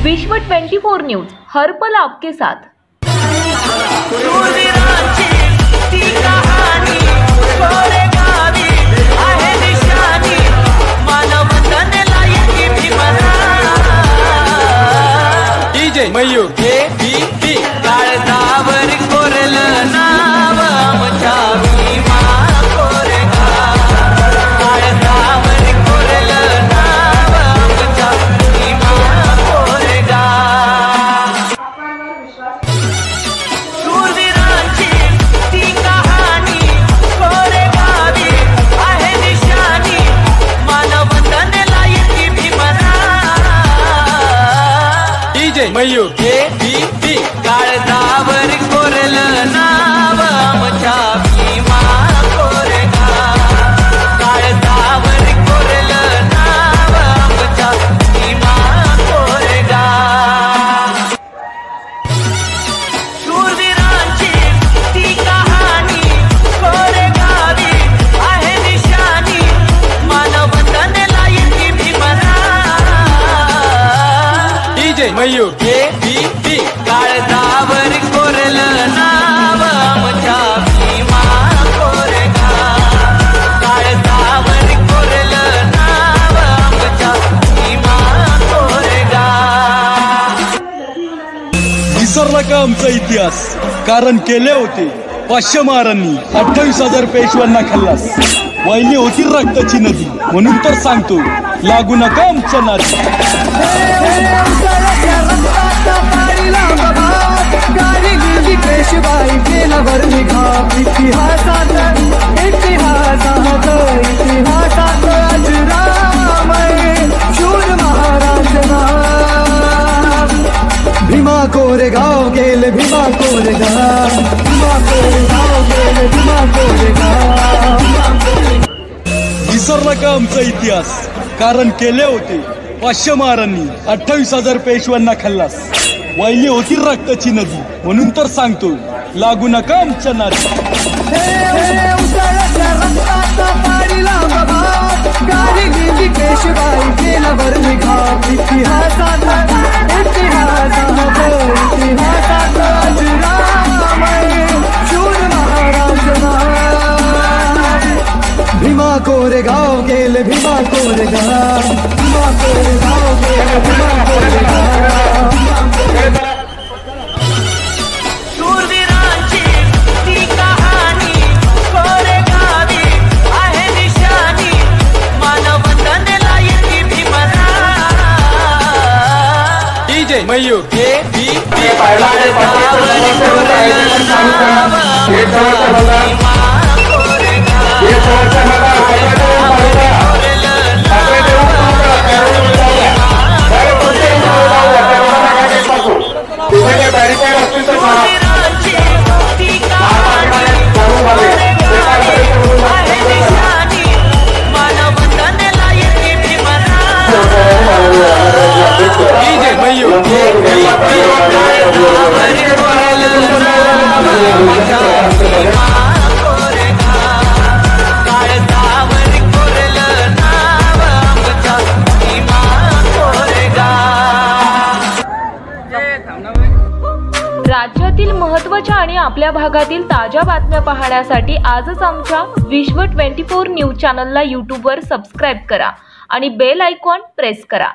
विश्व 24 न्यूज हर पल आपके साथ। डीजे मयूर काळजावर कोरलं नाव आमच्या भीमा कोरेगा, काळजावर कोरलं नाव आमच्या भीमा कोरेगा। शूरवीरांची ती कहाणी कोरेगावी आहे निशाणी, मानवंदनेला येते भीमरा। डीजे मयूर काळजावर कोरलं नाव आमच्या भीमा कोरेगा, काळजावर कोरलं नाव आमच्या भीमा कोरेगा। शूरवीरांची ती कहाणी कोरेगावी आहे निशाणी, मानवंदनेला येते भीमरा। डीजे मयूर काळजावर कोरलं नाव आमच्या भीमा कोरेगा, काळजावर कोरलं नाव आमच्या भीमा कोरेगा। विसरला का आमचा इतिहास? कारण केले होते 500 महारांनी, 28,000 पेशव्यांना खल्लास। वाहिली होती रक्ताची नदी, म्हणून तर सांगतो लागू नका आमच्या नादी। पेशवाई केल्यावर निघा इतिहासात, इतिहासात इतिहासात अजरामर शूर महाराज नाम। भीमा कोरेगाव गेले, भीमा कोरेगाव, भीमा कोरेगाव गेले, भीमा कोरेगाव। विसरला का आमचा इतिहास? कारण केले होते 500 महारांनी, 28,000 पेशव्यांना खल्लास। वाहिली होती रक्ताची नदी, म्हणून तर सांगतो लागू नका आमच्या नादी। पेशवाई केल्यावर निघा इतिहासात, इतिहासात इतिहासात अजरामर शूर महाराज नाम। भीमा कोरेगाव गेले, भीमा कोरेगाव, भीमा कोरेगाव गेले, भीमा कोरेगाव। शूरवीरांची ती कहाणी कोरेगावी आहे निशाणी, मानवंदनेला येते भीमरा। डीजे मयूर काळजावर कोरलं नाव आमच्या भीमा कोरेगा, शूरवीरांची ती कहाणी कोरेगावी आहे निशाणी, मानवंदनेला येते भीमरा। डीजे मयूर काळजावर कोरलं नाव आमच्या भीमा कोरेगा, काळजावर कोरलं नाव आमच्या भीमा कोरेगा। राज्यातील महत्त्वाच्या आणि आपल्या भागातील ताज्या बातम्या पाहण्यासाठी आजच आमच्या विश्व 24 न्यूज चॅनलला यूट्यूबवर सबस्क्राईब करा आणि बेल आयकॉन प्रेस करा।